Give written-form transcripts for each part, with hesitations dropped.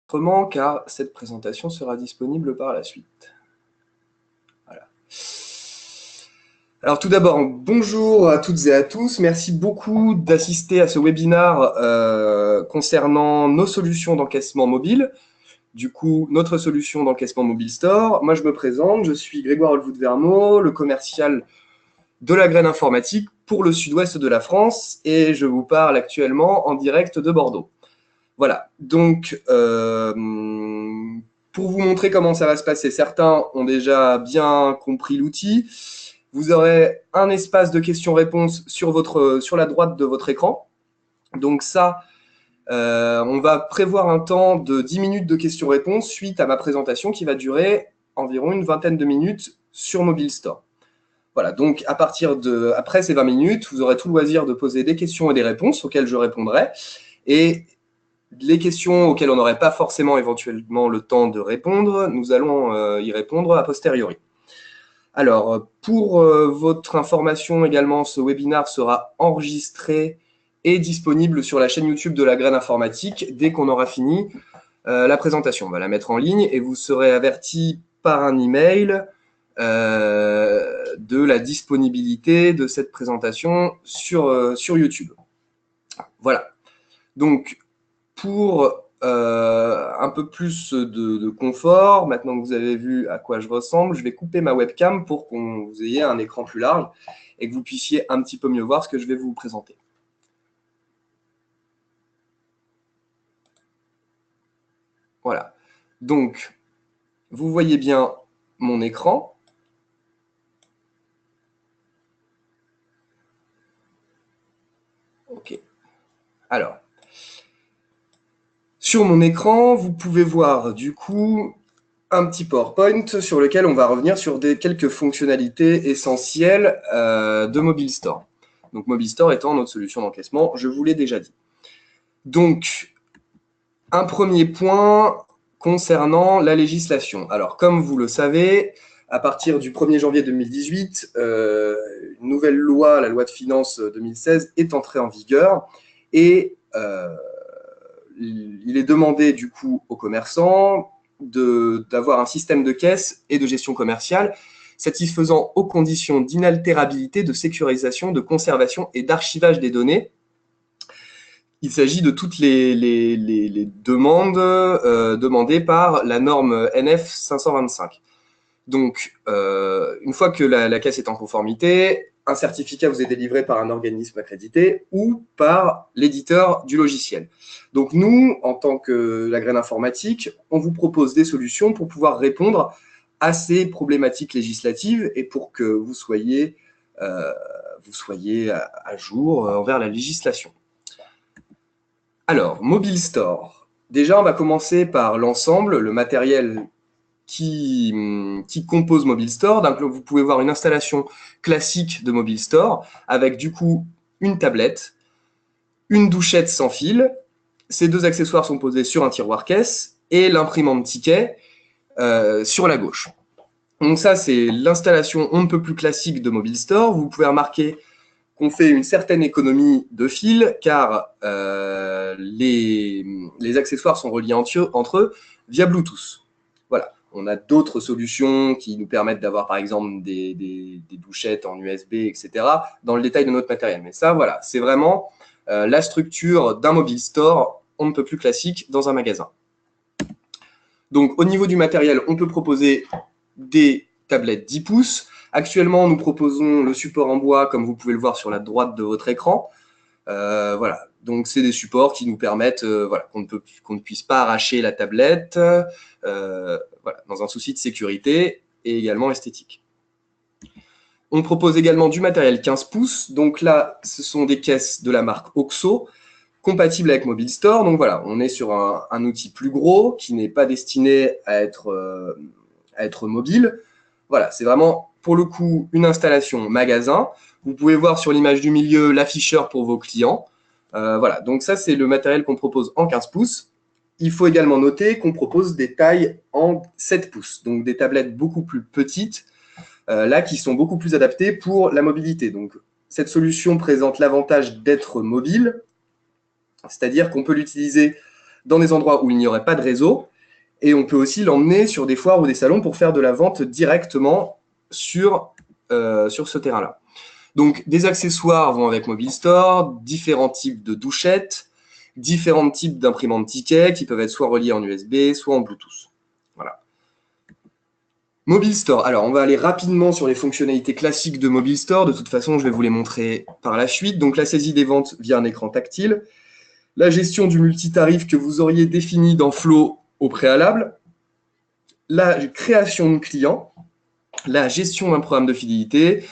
Autrement, car cette présentation sera disponible par la suite. Voilà. Alors tout d'abord, bonjour à toutes et à tous. Merci beaucoup d'assister à ce webinaire concernant nos solutions d'encaissement mobile. Du coup, notre solution d'encaissement mobile store. Moi, je me présente, je suis Grégoire Olvoud-Vermeau, le commercial de la graine informatique pour le sud-ouest de la France, et je vous parle actuellement en direct de Bordeaux. Voilà, donc pour vous montrer comment ça va se passer, certains ont déjà bien compris l'outil. Vous aurez un espace de questions-réponses sur la droite de votre écran. Donc ça, on va prévoir un temps de 10 minutes de questions-réponses suite à ma présentation qui va durer environ une vingtaine de minutes sur Mobile Store. Voilà, donc après ces 20 minutes, vous aurez tout le loisir de poser des questions et des réponses auxquelles je répondrai. Et les questions auxquelles on n'aurait pas forcément éventuellement le temps de répondre, nous allons y répondre a posteriori. Alors, pour votre information également, ce webinaire sera enregistré et disponible sur la chaîne YouTube de la graine informatique dès qu'on aura fini la présentation. On va la mettre en ligne et vous serez averti par un email de la disponibilité de cette présentation sur YouTube. Voilà. Donc, pour un peu plus de confort, maintenant que vous avez vu à quoi je ressemble, je vais couper ma webcam pour qu'on vous ayez un écran plus large et que vous puissiez un petit peu mieux voir ce que je vais vous présenter. Voilà. Donc, vous voyez bien mon écran. OK. Alors, sur mon écran, vous pouvez voir du coup un petit PowerPoint sur lequel on va revenir sur quelques fonctionnalités essentielles de Mobile Store. Donc Mobile Store étant notre solution d'encaissement, je vous l'ai déjà dit. Donc, un premier point concernant la législation. Alors, comme vous le savez, à partir du 1er janvier 2018, une nouvelle loi, la loi de finances 2016, est entrée en vigueur et il est demandé du coup aux commerçants d'avoir un système de caisse et de gestion commerciale satisfaisant aux conditions d'inaltérabilité, de sécurisation, de conservation et d'archivage des données. Il s'agit de toutes les demandes demandées par la norme NF 525. Donc, une fois que la caisse est en conformité, un certificat vous est délivré par un organisme accrédité ou par l'éditeur du logiciel. Donc, nous, en tant que la graine informatique, on vous propose des solutions pour pouvoir répondre à ces problématiques législatives et pour que vous soyez à jour envers la législation. Alors, Mobile Store. Déjà, on va commencer par l'ensemble, le matériel qui compose Mobile Store. Donc, vous pouvez voir une installation classique de Mobile Store avec du coup une tablette, une douchette sans fil. Ces deux accessoires sont posés sur un tiroir caisse et l'imprimante ticket sur la gauche. Donc ça, c'est l'installation on ne peut plus classique de Mobile Store. Vous pouvez remarquer qu'on fait une certaine économie de fil car les accessoires sont reliés entre eux via Bluetooth. Voilà. On a d'autres solutions qui nous permettent d'avoir, par exemple, des douchettes en USB, etc., dans le détail de notre matériel. Mais ça, voilà, c'est vraiment la structure d'un Mobile Store, on ne peut plus classique, dans un magasin. Donc, au niveau du matériel, on peut proposer des tablettes 10 pouces. Actuellement, nous proposons le support en bois, comme vous pouvez le voir sur la droite de votre écran. Voilà, donc c'est des supports qui nous permettent voilà, qu'on ne puisse pas arracher la tablette, voilà, dans un souci de sécurité et également esthétique. On propose également du matériel 15 pouces. Donc là, ce sont des caisses de la marque OXO, compatibles avec Mobile Store. Donc voilà, on est sur un outil plus gros qui n'est pas destiné à être mobile. Voilà, c'est vraiment pour le coup une installation magasin. Vous pouvez voir sur l'image du milieu l'afficheur pour vos clients. Voilà, donc ça c'est le matériel qu'on propose en 15 pouces. Il faut également noter qu'on propose des tailles en 7 pouces, donc des tablettes beaucoup plus petites, là qui sont beaucoup plus adaptées pour la mobilité. Donc cette solution présente l'avantage d'être mobile, c'est-à-dire qu'on peut l'utiliser dans des endroits où il n'y aurait pas de réseau. Et on peut aussi l'emmener sur des foires ou des salons pour faire de la vente directement sur ce terrain-là. Donc, des accessoires vont avec Mobile Store, différents types de douchettes, différents types d'imprimantes tickets qui peuvent être soit reliés en USB, soit en Bluetooth. Voilà. Mobile Store. Alors, on va aller rapidement sur les fonctionnalités classiques de Mobile Store. De toute façon, je vais vous les montrer par la suite. Donc, la saisie des ventes via un écran tactile, la gestion du multitarif que vous auriez défini dans Flow au préalable, la création de clients, la gestion d'un programme de fidélité,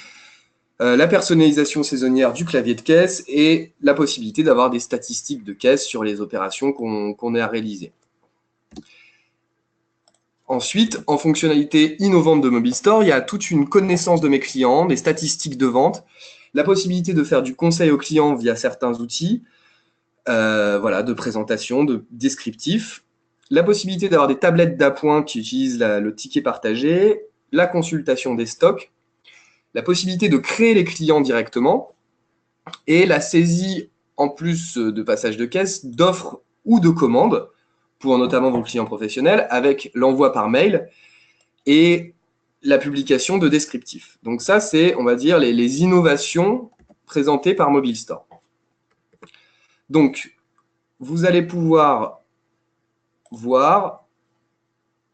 la personnalisation saisonnière du clavier de caisse et la possibilité d'avoir des statistiques de caisse sur les opérations qu'on ait à réaliser. Ensuite, en fonctionnalité innovante de Mobile Store, il y a toute une connaissance de mes clients, des statistiques de vente, la possibilité de faire du conseil aux clients via certains outils, voilà, de présentation, de descriptif, la possibilité d'avoir des tablettes d'appoint qui utilisent le ticket partagé, la consultation des stocks, la possibilité de créer les clients directement et la saisie, en plus de passage de caisse, d'offres ou de commandes pour notamment vos clients professionnels avec l'envoi par mail et la publication de descriptifs. Donc ça, c'est, on va dire, les innovations présentées par Mobile Store. Donc, vous allez pouvoir voir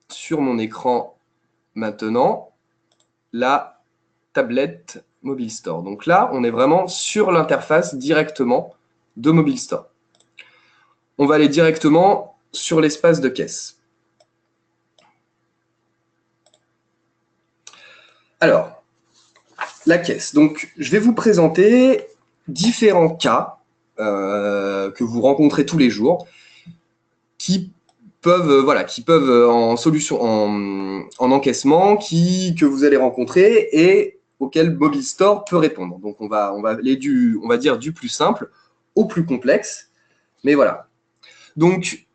sur mon écran maintenant la tablette Mobile Store. Donc là, on est vraiment sur l'interface directement de Mobile Store. On va aller directement sur l'espace de caisse. Alors, la caisse. Donc, je vais vous présenter différents cas que vous rencontrez tous les jours qui peuvent en solution, en encaissement, que vous allez rencontrer et auquel Mobile Store peut répondre. Donc, on va aller on va dire du plus simple au plus complexe. Mais voilà. Donc,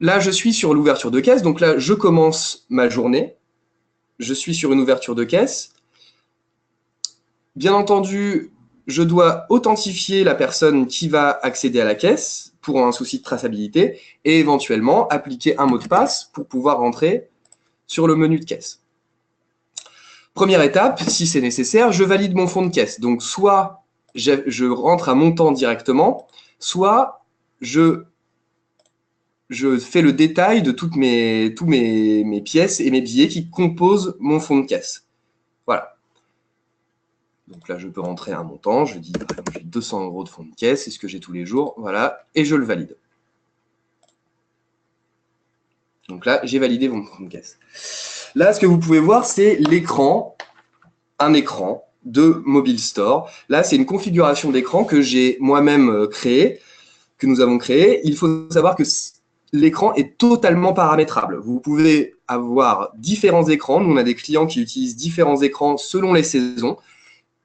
là, je suis sur l'ouverture de caisse. Donc là, je commence ma journée. Je suis sur une ouverture de caisse. Bien entendu, je dois authentifier la personne qui va accéder à la caisse pour un souci de traçabilité et éventuellement appliquer un mot de passe pour pouvoir rentrer sur le menu de caisse. Première étape, si c'est nécessaire, je valide mon fonds de caisse. Donc, soit je rentre à montant directement, soit je fais le détail de tous mes pièces et mes billets qui composent mon fonds de caisse. Voilà. Donc là, je peux rentrer à un montant. Je dis, par exemple, j'ai 200 € de fonds de caisse, c'est ce que j'ai tous les jours. Voilà, et je le valide. Donc là, j'ai validé mon fonds de caisse. Là, ce que vous pouvez voir, c'est l'écran, un écran de Mobile Store. Là, c'est une configuration d'écran que j'ai moi-même créée, que nous avons créée. Il faut savoir que l'écran est totalement paramétrable. Vous pouvez avoir différents écrans. Nous, on a des clients qui utilisent différents écrans selon les saisons.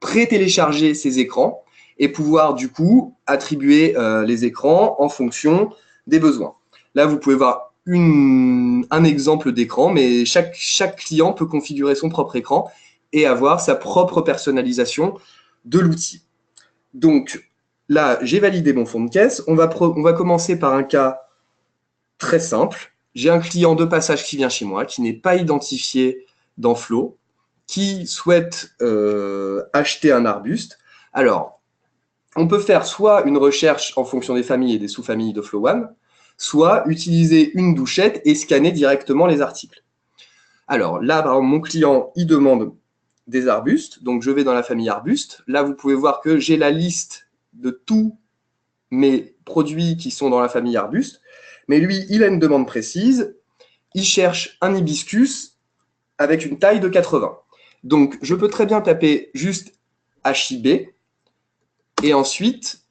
Pré-télécharger ces écrans et pouvoir, du coup, attribuer les écrans en fonction des besoins. Là, vous pouvez voir un exemple d'écran, mais chaque client peut configurer son propre écran et avoir sa propre personnalisation de l'outil. Donc, là, j'ai validé mon fonds de caisse. On va commencer par un cas très simple. J'ai un client de passage qui vient chez moi, qui n'est pas identifié dans Flow, qui souhaite acheter un arbuste. Alors, on peut faire soit une recherche en fonction des familles et des sous-familles de Flow One, soit utiliser une douchette et scanner directement les articles. Alors là, par exemple, mon client, il demande des arbustes. Donc, je vais dans la famille arbustes. Là, vous pouvez voir que j'ai la liste de tous mes produits qui sont dans la famille arbustes. Mais lui, il a une demande précise. Il cherche un hibiscus avec une taille de 80. Donc, je peux très bien taper juste HIB et ensuite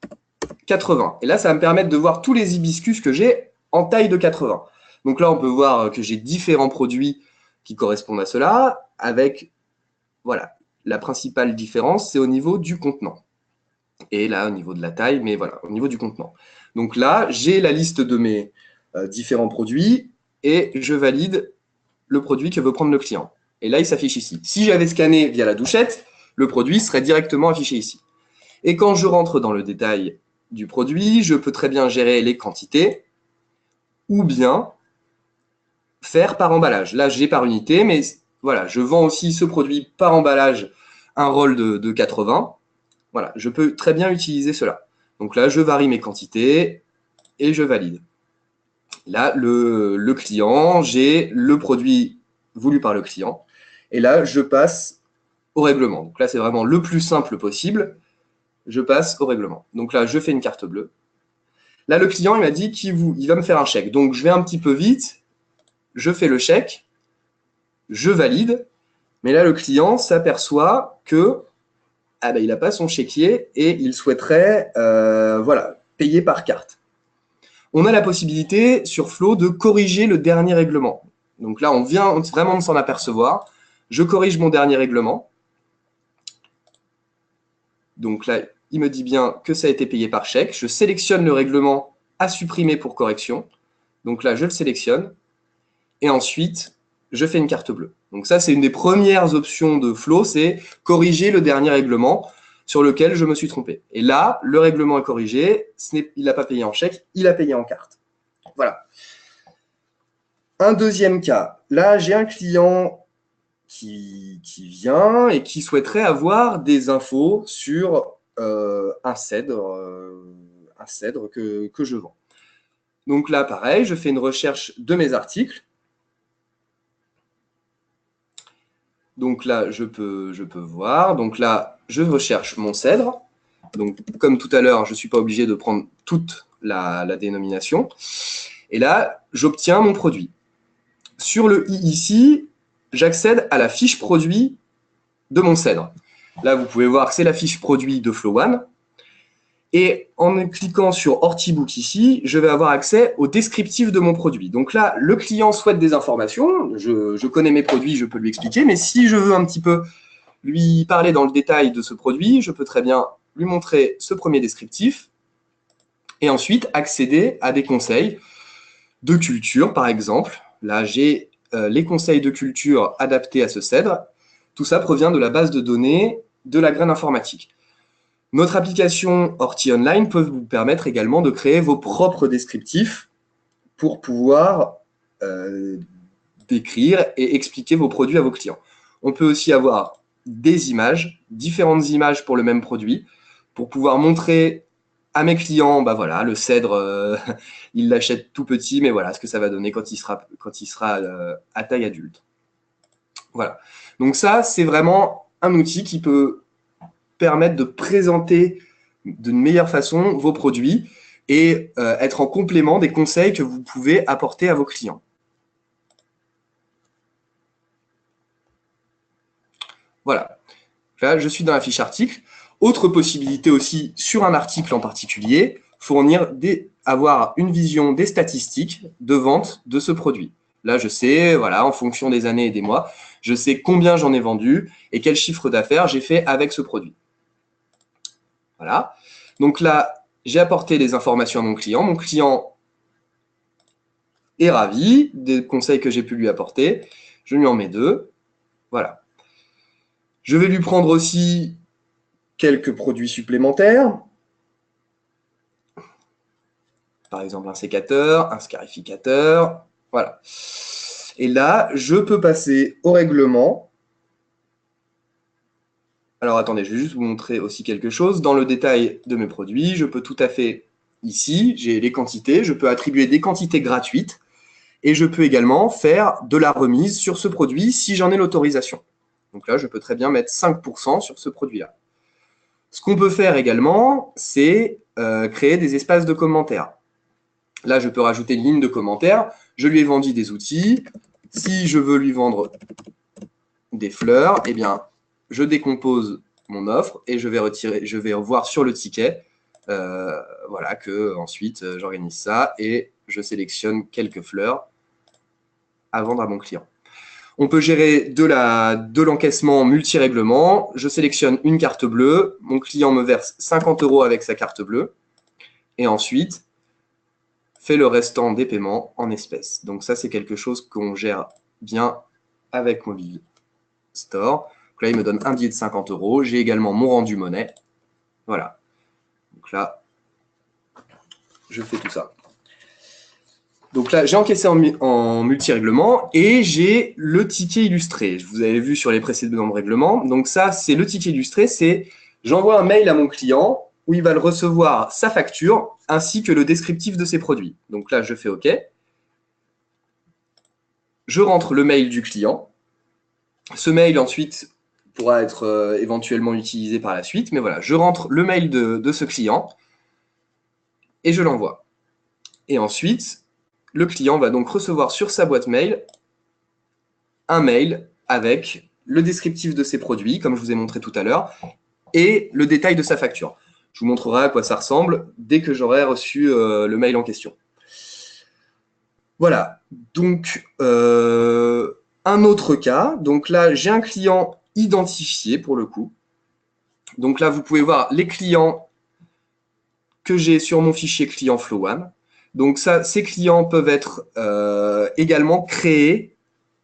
80. Et là, ça va me permettre de voir tous les hibiscus que j'ai en taille de 80. Donc là, on peut voir que j'ai différents produits qui correspondent à cela avec, voilà, la principale différence, c'est au niveau du contenant. Et là, au niveau de la taille, mais voilà, au niveau du contenant. Donc là, j'ai la liste de mes différents produits et je valide le produit que veut prendre le client. Et là, il s'affiche ici. Si j'avais scanné via la douchette, le produit serait directement affiché ici. Et quand je rentre dans le détail du produit, je peux très bien gérer les quantités. ou bien faire par emballage. Là, j'ai par unité, mais voilà, je vends aussi ce produit par emballage, un roll de 80. Voilà, je peux très bien utiliser cela. Donc là, je varie mes quantités et je valide. Là, le client, j'ai le produit voulu par le client. Et là, je passe au règlement. Donc là, c'est vraiment le plus simple possible. Je passe au règlement. Donc là, je fais une carte bleue. Là, le client, il m'a dit qu'il va me faire un chèque. Donc, je vais un petit peu vite. Je fais le chèque. Je valide. Mais là, le client s'aperçoit que ah ben, il n'a pas son chéquier et il souhaiterait voilà, payer par carte. On a la possibilité sur Flow de corriger le dernier règlement. Donc là, on vient vraiment de s'en apercevoir. Je corrige mon dernier règlement. Donc là, il me dit bien que ça a été payé par chèque. Je sélectionne le règlement à supprimer pour correction. Donc là, je le sélectionne. Et ensuite, je fais une carte bleue. Donc ça, c'est une des premières options de Flow, c'est corriger le dernier règlement sur lequel je me suis trompé. Et là, le règlement est corrigé. Il n'a pas payé en chèque, il a payé en carte. Voilà. Un deuxième cas. Là, j'ai un client qui vient et qui souhaiterait avoir des infos sur un cèdre que je vends. Donc là, pareil, je fais une recherche de mes articles. Donc là, je peux voir. Donc là, je recherche mon cèdre. Donc, comme tout à l'heure, je ne suis pas obligé de prendre toute la dénomination. Et là, j'obtiens mon produit. Sur le i ici, j'accède à la fiche produit de mon cèdre. Là, vous pouvez voir que c'est la fiche produit de Flow One. Et en cliquant sur Hortibook ici, je vais avoir accès au descriptif de mon produit. Donc là, le client souhaite des informations. Je connais mes produits, je peux lui expliquer. Mais si je veux un petit peu lui parler dans le détail de ce produit, je peux très bien lui montrer ce premier descriptif et ensuite accéder à des conseils de culture, par exemple. Là, j'ai les conseils de culture adaptés à ce cèdre. Tout ça provient de la base de données de la graine informatique. Notre application Horti Online peut vous permettre également de créer vos propres descriptifs pour pouvoir décrire et expliquer vos produits à vos clients. On peut aussi avoir des images, différentes images pour le même produit, pour pouvoir montrer à mes clients, bah voilà, le cèdre, ils l'achètent tout petit, mais voilà ce que ça va donner quand il sera à taille adulte. Voilà. Donc ça, c'est vraiment un outil qui peut permettre de présenter d'une meilleure façon vos produits et être en complément des conseils que vous pouvez apporter à vos clients. Voilà. Là, je suis dans la fiche article. Autre possibilité aussi sur un article en particulier, avoir une vision des statistiques de vente de ce produit. Là, je sais, voilà, en fonction des années et des mois, je sais combien j'en ai vendu et quel chiffre d'affaires j'ai fait avec ce produit. Voilà. Donc là, j'ai apporté les informations à mon client. Mon client est ravi des conseils que j'ai pu lui apporter. Je lui en mets 2. Voilà. Je vais lui prendre aussi quelques produits supplémentaires. Par exemple, un sécateur, un scarificateur. Voilà. Et là, je peux passer au règlement. Alors, attendez, je vais juste vous montrer aussi quelque chose. Dans le détail de mes produits, je peux tout à fait, ici, j'ai les quantités. Je peux attribuer des quantités gratuites. Et je peux également faire de la remise sur ce produit si j'en ai l'autorisation. Donc là, je peux très bien mettre 5% sur ce produit-là. Ce qu'on peut faire également, c'est créer des espaces de commentaires. Là, je peux rajouter une ligne de commentaires. Je lui ai vendu des outils. Si je veux lui vendre des fleurs, eh bien, je décompose mon offre et je vais voir sur le ticket voilà, que ensuite j'organise ça et je sélectionne quelques fleurs à vendre à mon client. On peut gérer de l'encaissement multi-règlement. Je sélectionne une carte bleue. Mon client me verse 50 € avec sa carte bleue. Et ensuite, fait le restant des paiements en espèces. Donc ça, c'est quelque chose qu'on gère bien avec Mobile Store. Donc là, il me donne un billet de 50 €. J'ai également mon rendu monnaie. Voilà. Donc là, je fais tout ça. Donc là, j'ai encaissé en multi-règlement et j'ai le ticket illustré. Vous avez vu sur les précédents règlements. Donc ça, c'est le ticket illustré, c'est j'envoie un mail à mon client où il va le recevoir sa facture ainsi que le descriptif de ses produits. Donc là, je fais OK. Je rentre le mail du client. Ce mail, ensuite, pourra être éventuellement utilisé par la suite. Mais voilà, je rentre le mail de ce client et je l'envoie. Et ensuite, le client va donc recevoir sur sa boîte mail un mail avec le descriptif de ses produits, comme je vous ai montré tout à l'heure, et le détail de sa facture. Je vous montrerai à quoi ça ressemble dès que j'aurai reçu le mail en question. Voilà, donc un autre cas. Donc là, j'ai un client identifié pour le coup. Donc là, vous pouvez voir les clients que j'ai sur mon fichier client Flow One. Donc ça, ces clients peuvent être également créés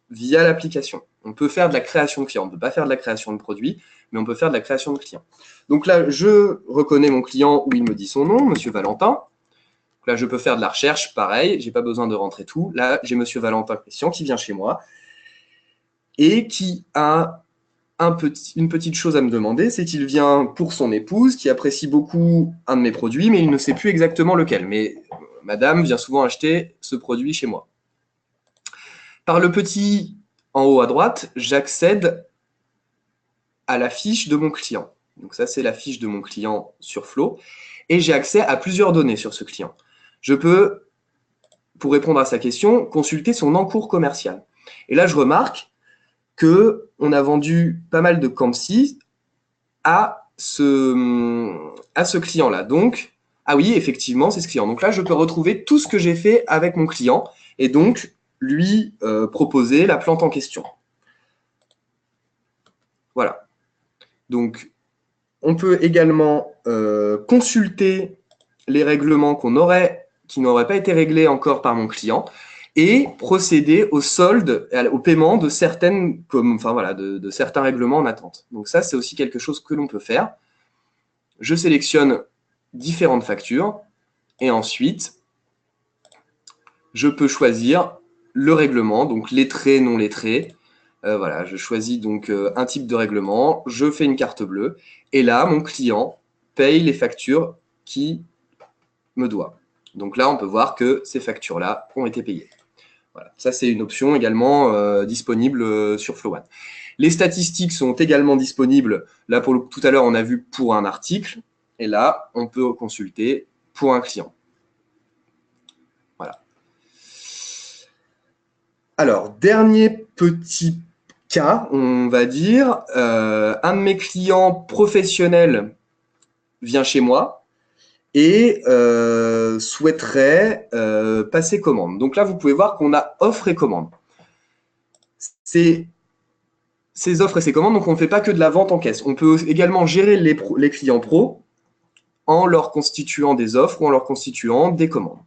via l'application. On peut faire de la création de clients. On ne peut pas faire de la création de produits, mais on peut faire de la création de clients. Donc là, je reconnais mon client où il me dit son nom, Monsieur Valentin. Là, je peux faire de la recherche, pareil, je n'ai pas besoin de rentrer tout. Là, j'ai Monsieur Valentin Christian qui vient chez moi et qui a une petite chose à me demander, c'est qu'il vient pour son épouse qui apprécie beaucoup un de mes produits, mais il ne sait plus exactement lequel. Mais madame vient souvent acheter ce produit chez moi. Par le petit en haut à droite, j'accède à la fiche de mon client. Donc ça, c'est la fiche de mon client sur Flow. Et j'ai accès à plusieurs données sur ce client. Je peux, pour répondre à sa question, consulter son encours commercial. Et là, je remarque qu'on a vendu pas mal de Campsi à ce client-là. Donc, ah oui, effectivement, c'est ce client. Donc là, je peux retrouver tout ce que j'ai fait avec mon client et donc lui proposer la plante en question. Voilà. Donc, on peut également consulter les règlements qui n'auraient pas été réglés encore par mon client et procéder au solde, au paiement de de certains règlements en attente. Donc ça, c'est aussi quelque chose que l'on peut faire. Je sélectionne différentes factures et ensuite, je peux choisir le règlement, donc lettré, non lettré. Voilà, je choisis donc un type de règlement, je fais une carte bleue et là, mon client paye les factures qui me doit. Donc là, on peut voir que ces factures-là ont été payées. Voilà. Ça, c'est une option également disponible sur Flow One. Les statistiques sont également disponibles. Là, tout à l'heure, on a vu pour un article. Et là, on peut consulter pour un client. Voilà. Alors, dernier petit cas, on va dire. Un de mes clients professionnels vient chez moi et souhaiterait passer commande. Donc là, vous pouvez voir qu'on a offre et commande. Ces offres et ces commandes, donc on ne fait pas que de la vente en caisse. On peut également gérer les clients pros en leur constituant des offres ou en leur constituant des commandes.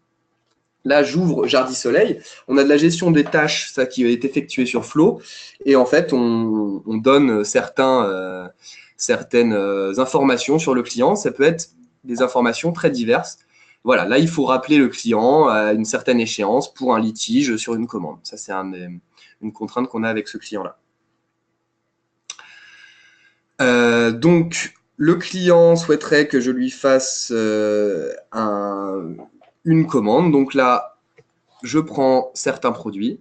Là, j'ouvre Jardi Soleil. On a de la gestion des tâches, ça qui est effectué sur Flow. Et en fait, on donne certaines informations sur le client. Ça peut être des informations très diverses. Voilà, là, il faut rappeler le client à une certaine échéance pour un litige sur une commande. Ça, c'est une contrainte qu'on a avec ce client-là. Donc, le client souhaiterait que je lui fasse une commande. Donc là, je prends certains produits.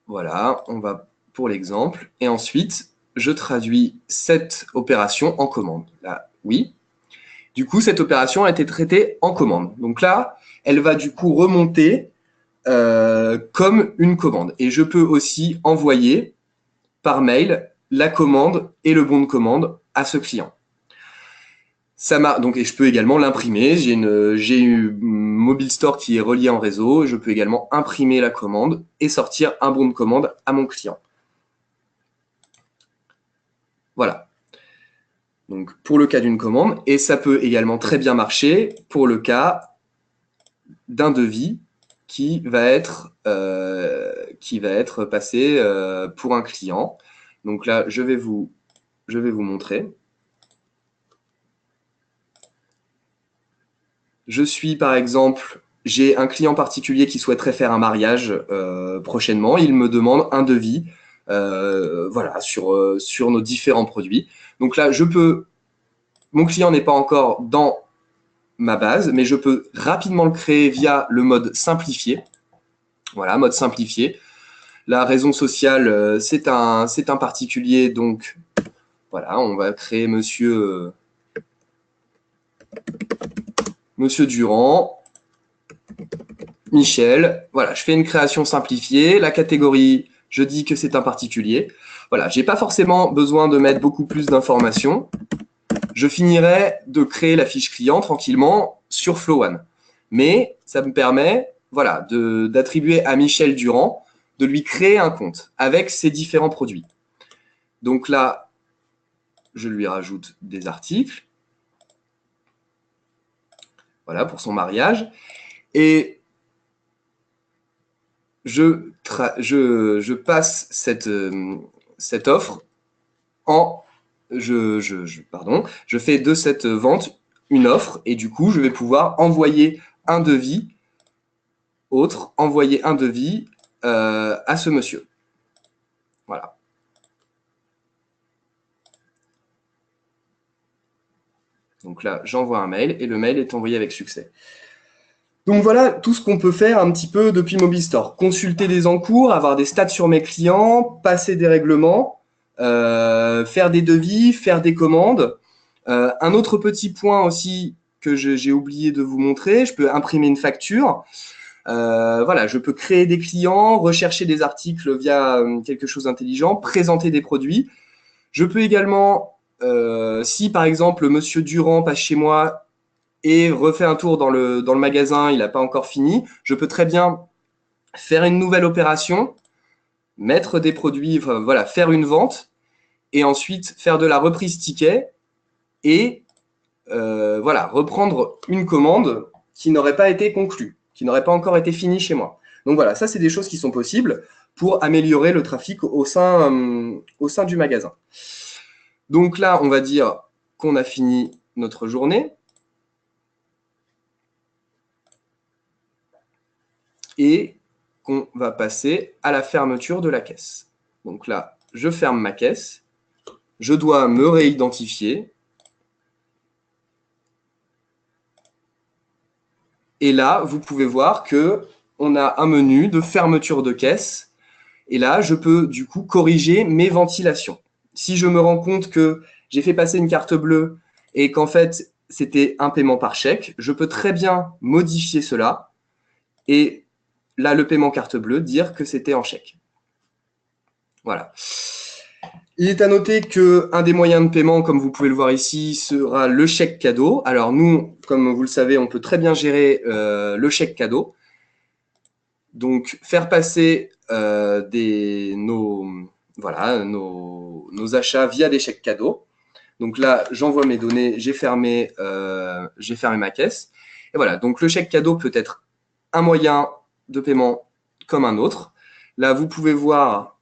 Voilà, on va pour l'exemple. Et ensuite, je traduis cette opération en commande. Là, oui. Du coup, cette opération a été traitée en commande. Donc là, elle va du coup remonter comme une commande. Et je peux aussi envoyer par mail la commande et le bon de commande à ce client. Donc, et je peux également l'imprimer. J'ai une mobile store qui est reliée en réseau. Je peux également imprimer la commande et sortir un bon de commande à mon client. Voilà. Donc, pour le cas d'une commande. Et ça peut également très bien marcher pour le cas d'un devis qui va être passé pour un client. Donc là, je vais vous montrer. Je suis par exemple j'ai un client particulier qui souhaiterait faire un mariage prochainement. Il me demande un devis voilà, sur nos différents produits. Donc là, mon client n'est pas encore dans ma base, mais je peux rapidement le créer via le mode simplifié. Voilà, mode simplifié. La raison sociale, c'est un particulier, donc voilà, on va créer Monsieur Durand, Michel. Voilà, je fais une création simplifiée. La catégorie, je dis que c'est un particulier. Voilà, je n'ai pas forcément besoin de mettre beaucoup plus d'informations. Je finirai de créer la fiche client tranquillement sur Flow One. Mais ça me permet voilà, d'attribuer à Michel Durand de lui créer un compte avec ses différents produits. Donc là, je lui rajoute des articles. Voilà, pour son mariage. Et je passe cette offre en... je fais de cette vente une offre et du coup, je vais pouvoir envoyer un devis à ce monsieur. Voilà. Donc là, j'envoie un mail et le mail est envoyé avec succès. Donc voilà tout ce qu'on peut faire un petit peu depuis Mobistore. Consulter des encours, avoir des stats sur mes clients, passer des règlements, faire des devis, faire des commandes. Un autre petit point aussi que j'ai oublié de vous montrer, je peux imprimer une facture. Voilà, je peux créer des clients, rechercher des articles via quelque chose d'intelligent, présenter des produits. Je peux également, si par exemple Monsieur Durand passe chez moi et refait un tour dans le magasin, il n'a pas encore fini, je peux très bien faire une nouvelle opération, mettre des produits, enfin, voilà, faire une vente et ensuite faire de la reprise ticket et voilà, reprendre une commande qui n'aurait pas été conclue, qui n'aurait pas encore été finie chez moi. Donc voilà, ça c'est des choses qui sont possibles pour améliorer le trafic au sein du magasin. Donc là, on va dire qu'on a fini notre journée. Et qu'on va passer à la fermeture de la caisse. Donc là, je ferme ma caisse. Je dois me réidentifier. Et là, vous pouvez voir qu'on a un menu de fermeture de caisse. Et là, je peux du coup corriger mes ventilations. Si je me rends compte que j'ai fait passer une carte bleue et qu'en fait, c'était un paiement par chèque, je peux très bien modifier cela et là, le paiement carte bleue, dire que c'était en chèque. Voilà. Il est à noter qu'un des moyens de paiement, comme vous pouvez le voir ici, sera le chèque cadeau. Alors nous, comme vous le savez, on peut très bien gérer le chèque cadeau. Donc, faire passer nos achats via des chèques cadeaux. Donc là, j'envoie mes données, j'ai fermé ma caisse. Et voilà, donc le chèque cadeau peut être un moyen de paiement comme un autre. Là, vous pouvez voir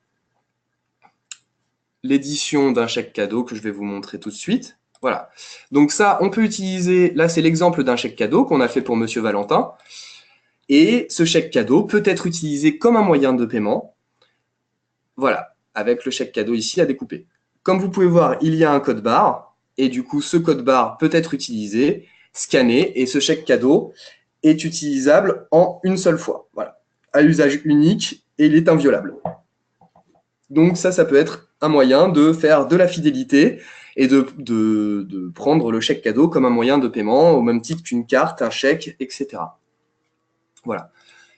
l'édition d'un chèque cadeau que je vais vous montrer tout de suite. Voilà. Donc ça, on peut utiliser, là c'est l'exemple d'un chèque cadeau qu'on a fait pour Monsieur Valentin. Et ce chèque cadeau peut être utilisé comme un moyen de paiement. Voilà, avec le chèque cadeau ici à découper. Comme vous pouvez voir, il y a un code barre. Et du coup, ce code barre peut être utilisé, scanné, et ce chèque cadeau est utilisable en une seule fois. Voilà, à usage unique, et il est inviolable. Donc ça peut être un moyen de faire de la fidélité et de prendre le chèque cadeau comme un moyen de paiement, au même titre qu'une carte, un chèque, etc. Voilà.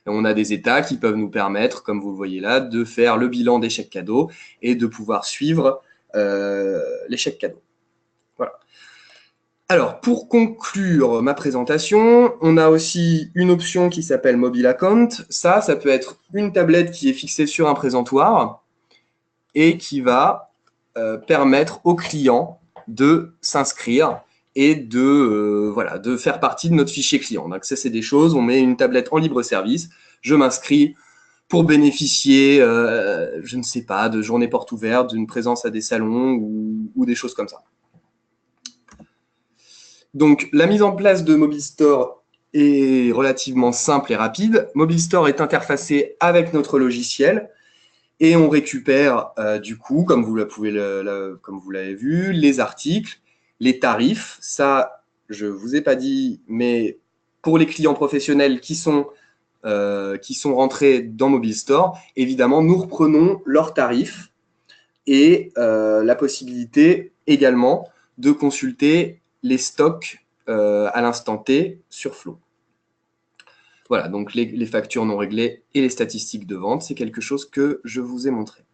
Et on a des états qui peuvent nous permettre, comme vous le voyez là, de faire le bilan des chèques cadeaux et de pouvoir suivre les chèques cadeaux. Voilà. Alors, pour conclure ma présentation, on a aussi une option qui s'appelle Mobile Account. Ça peut être une tablette qui est fixée sur un présentoir et qui va permettre aux clients de s'inscrire et de faire partie de notre fichier client. Donc ça, c'est des choses, on met une tablette en libre service, je m'inscris pour bénéficier, je ne sais pas, de journées portes ouvertes, d'une présence à des salons ou des choses comme ça. Donc, la mise en place de Mobistore est relativement simple et rapide. Mobile Store est interfacé avec notre logiciel et on récupère du coup, comme vous l'avez vu, les articles, les tarifs. Ça, je ne vous ai pas dit, mais pour les clients professionnels qui sont rentrés dans Mobile Store, évidemment, nous reprenons leurs tarifs et la possibilité également de consulter les stocks à l'instant T sur Flow. Voilà, donc les factures non réglées et les statistiques de vente, c'est quelque chose que je vous ai montré.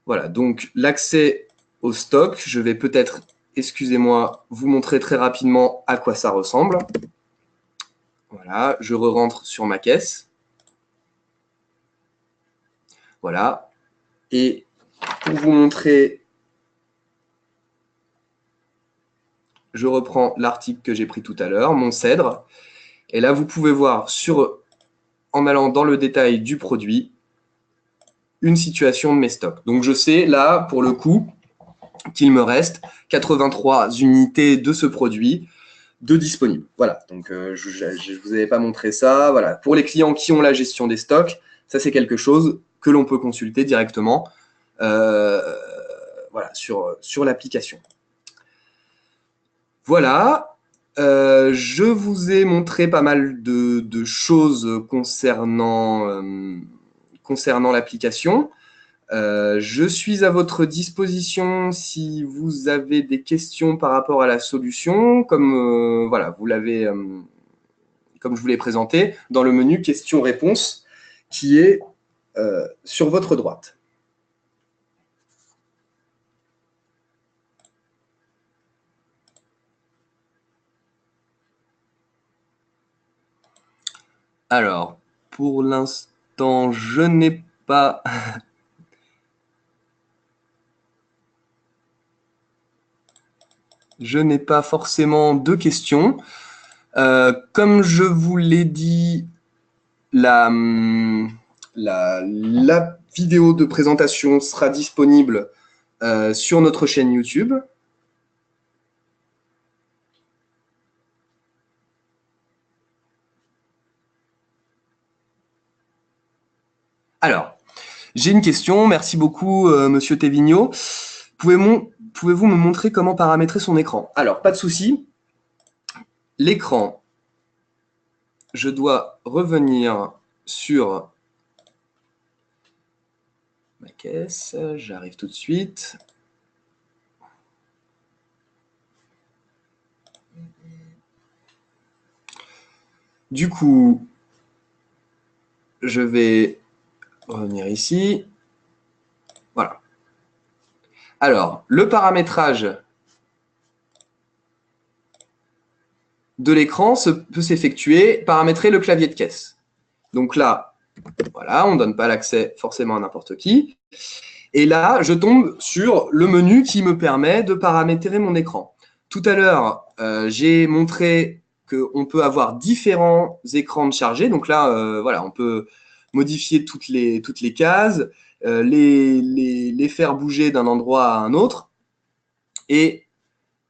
Voilà, donc l'accès au stock, je vais peut-être, excusez-moi, vous montrer très rapidement à quoi ça ressemble. Voilà, je re-rentre sur ma caisse. Voilà, et pour vous montrer, je reprends l'article que j'ai pris tout à l'heure, mon cèdre. Et là, vous pouvez voir, en allant dans le détail du produit, une situation de mes stocks. Donc, je sais, là, pour le coup, qu'il me reste 83 unités de ce produit de disponibles. Voilà, donc je ne vous avais pas montré ça. Voilà. Pour les clients qui ont la gestion des stocks, ça, c'est quelque chose que l'on peut consulter directement voilà, sur l'application. Voilà, je vous ai montré pas mal de choses concernant l'application. Je suis à votre disposition si vous avez des questions par rapport à la solution, comme voilà, comme je vous l'ai présenté, dans le menu questions-réponses qui est sur votre droite. Alors, pour l'instant, je n'ai pas... je n'ai pas forcément de questions. Comme je vous l'ai dit, la vidéo de présentation sera disponible sur notre chaîne YouTube. Alors, j'ai une question. Merci beaucoup, Monsieur Tevigno. Pouvez-vous me montrer comment paramétrer son écran? Alors, pas de souci. L'écran, je dois revenir sur ma caisse. J'arrive tout de suite. Du coup, je vais revenir ici. Voilà. Alors, le paramétrage de l'écran peut s'effectuer, paramétrer le clavier de caisse. Donc là, voilà, on ne donne pas l'accès forcément à n'importe qui. Et là, je tombe sur le menu qui me permet de paramétrer mon écran. Tout à l'heure, j'ai montré qu'on peut avoir différents écrans de chargé. Donc là, voilà, on peut modifier toutes les cases, les faire bouger d'un endroit à un autre. Et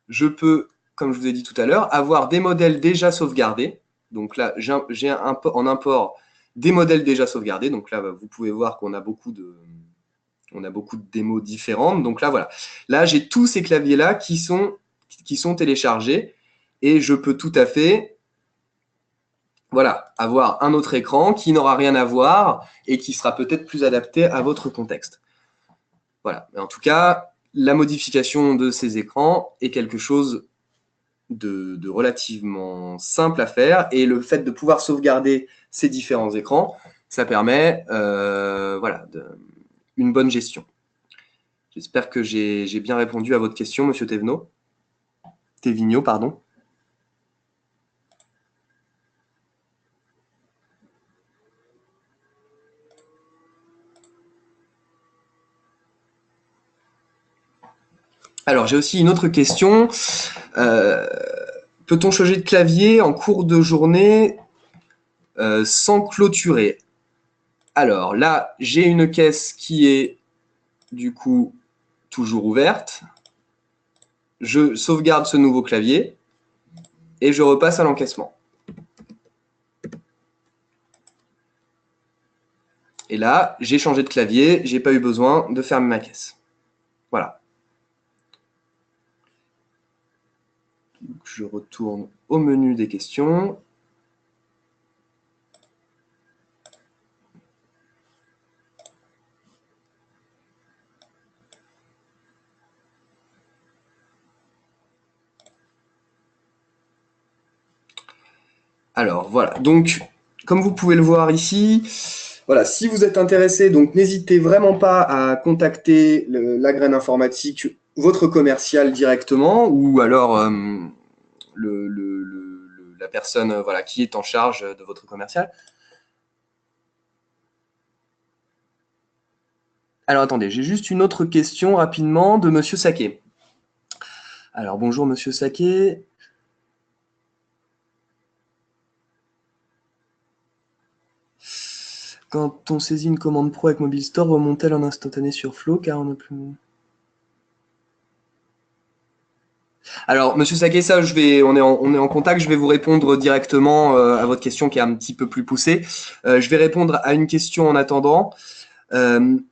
je peux, comme je vous ai dit tout à l'heure, avoir des modèles déjà sauvegardés. Donc là, j'ai en import des modèles déjà sauvegardés. Donc là, vous pouvez voir qu'on a beaucoup de démos différentes. Donc là, voilà. Là, j'ai tous ces claviers-là qui sont téléchargés et je peux tout à fait voilà, avoir un autre écran qui n'aura rien à voir et qui sera peut-être plus adapté à votre contexte. Voilà. Mais en tout cas, la modification de ces écrans est quelque chose de relativement simple à faire et le fait de pouvoir sauvegarder ces différents écrans, ça permet voilà, une bonne gestion. J'espère que j'ai bien répondu à votre question, Monsieur Tevigno, pardon. Alors, j'ai aussi une autre question. Peut-on changer de clavier en cours de journée sans clôturer? Alors là, j'ai une caisse qui est du coup toujours ouverte. Je sauvegarde ce nouveau clavier et je repasse à l'encaissement. Et là, j'ai changé de clavier, j'ai pas eu besoin de fermer ma caisse. Voilà. Donc, je retourne au menu des questions. Alors voilà, donc comme vous pouvez le voir ici, voilà, si vous êtes intéressé, donc n'hésitez vraiment pas à contacter la graine informatique, votre commercial directement, ou alors la personne voilà, qui est en charge de votre commercial. Alors attendez, j'ai juste une autre question rapidement de Monsieur Saquet. Alors bonjour Monsieur Saquet. Quand on saisit une commande pro avec Mobile Store, remonte-t-elle en instantané sur Flow car on n'a plus... Alors, Monsieur Saquet, ça, on est en contact. Je vais vous répondre directement à votre question qui est un petit peu plus poussée. Je vais répondre à une question en attendant. Nous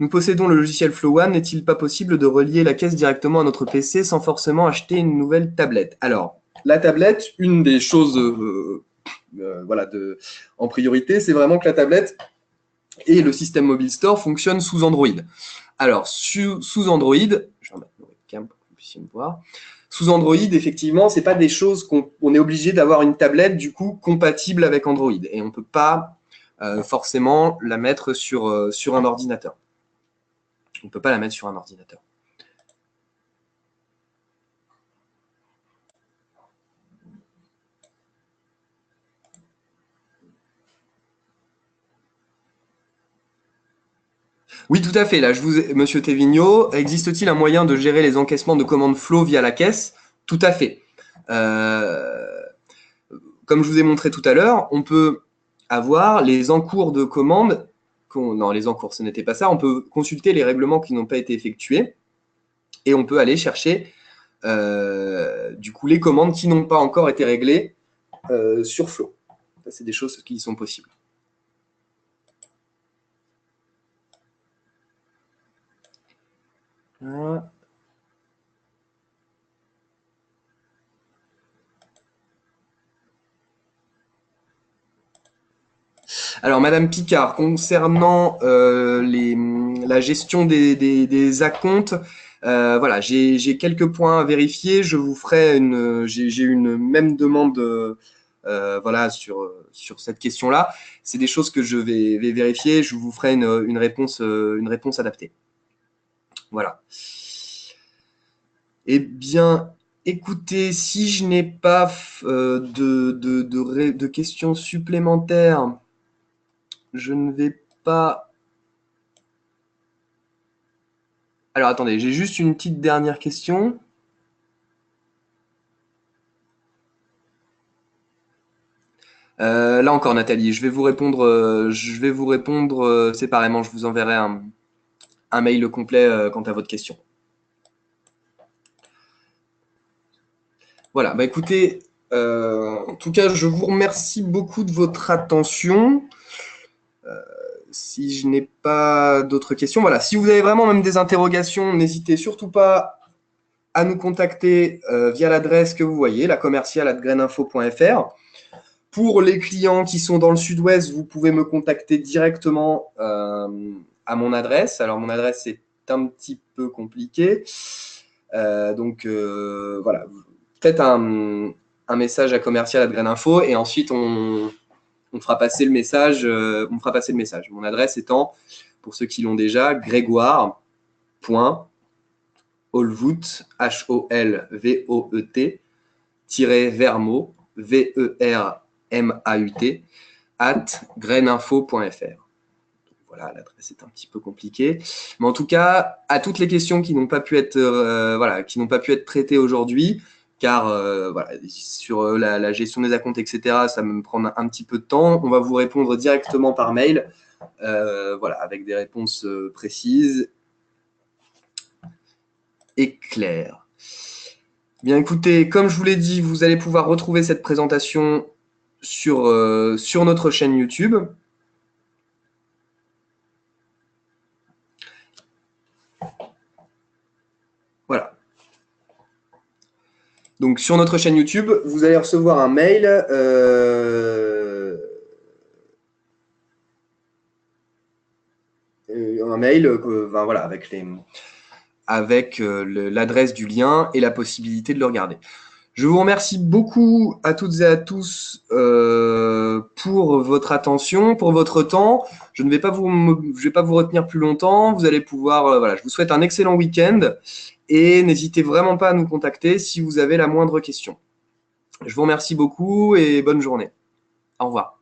possédons le logiciel Flow One. N'est-il pas possible de relier la caisse directement à notre PC sans forcément acheter une nouvelle tablette? Alors, la tablette, une des choses voilà, en priorité, c'est vraiment que la tablette et le système Mobile Store fonctionnent sous Android. Alors, sous Android, je vais remettre le webcam pour que vous puissiez me voir. Sous Android, effectivement, ce n'est pas des choses qu'on est obligé d'avoir une tablette, du coup, compatible avec Android. Et on ne peut pas forcément la mettre sur un ordinateur. On ne peut pas la mettre sur un ordinateur. Oui, tout à fait. Là, Monsieur Tevigno, existe-t-il un moyen de gérer les encaissements de commandes Flow via la caisse? Tout à fait. Comme je vous ai montré tout à l'heure, on peut avoir les encours de commandes. Non, les encours, ce n'était pas ça. On peut consulter les règlements qui n'ont pas été effectués et on peut aller chercher du coup les commandes qui n'ont pas encore été réglées sur Flow. Ça, c'est des choses qui sont possibles. Voilà. Alors, Madame Picard, concernant la gestion des acomptes, voilà, j'ai quelques points à vérifier. Je vous ferai j'ai une même demande voilà, sur cette question-là. C'est des choses que je vais vérifier. Je vous ferai une réponse adaptée. Voilà. Eh bien, écoutez, si je n'ai pas de questions supplémentaires, je ne vais pas... Alors, attendez, j'ai juste une petite dernière question. Là encore, Nathalie, je vais vous répondre séparément. Je vous enverrai un mail complet quant à votre question. Voilà, bah écoutez, en tout cas, je vous remercie beaucoup de votre attention. Si je n'ai pas d'autres questions, voilà. Si vous avez vraiment même des interrogations, n'hésitez surtout pas à nous contacter via l'adresse que vous voyez, la commerciale@graininfo.fr. Pour les clients qui sont dans le sud-ouest, vous pouvez me contacter directement à mon adresse. Alors, mon adresse est un petit peu compliquée. Donc, voilà. Faites un message à commercial@graininfo et ensuite, on fera passer le message. Mon adresse étant, pour ceux qui l'ont déjà, grégoire.holvout, Holvout, -vermot, VERMAUT, @graininfo.fr. Voilà, l'adresse est un petit peu compliquée. Mais en tout cas, à toutes les questions qui n'ont pas pu être, traitées aujourd'hui, car voilà, sur la gestion des acomptes, etc., ça me prend un petit peu de temps. On va vous répondre directement par mail, voilà, avec des réponses précises et claires. Bien, écoutez, comme je vous l'ai dit, vous allez pouvoir retrouver cette présentation sur notre chaîne YouTube. Donc, sur notre chaîne YouTube, vous allez recevoir un mail. Voilà, avec l'adresse du lien et la possibilité de le regarder. Je vous remercie beaucoup à toutes et à tous pour votre attention, pour votre temps. Je ne vais pas je vais pas vous retenir plus longtemps. Vous allez pouvoir, voilà, je vous souhaite un excellent week-end et n'hésitez vraiment pas à nous contacter si vous avez la moindre question. Je vous remercie beaucoup et bonne journée. Au revoir.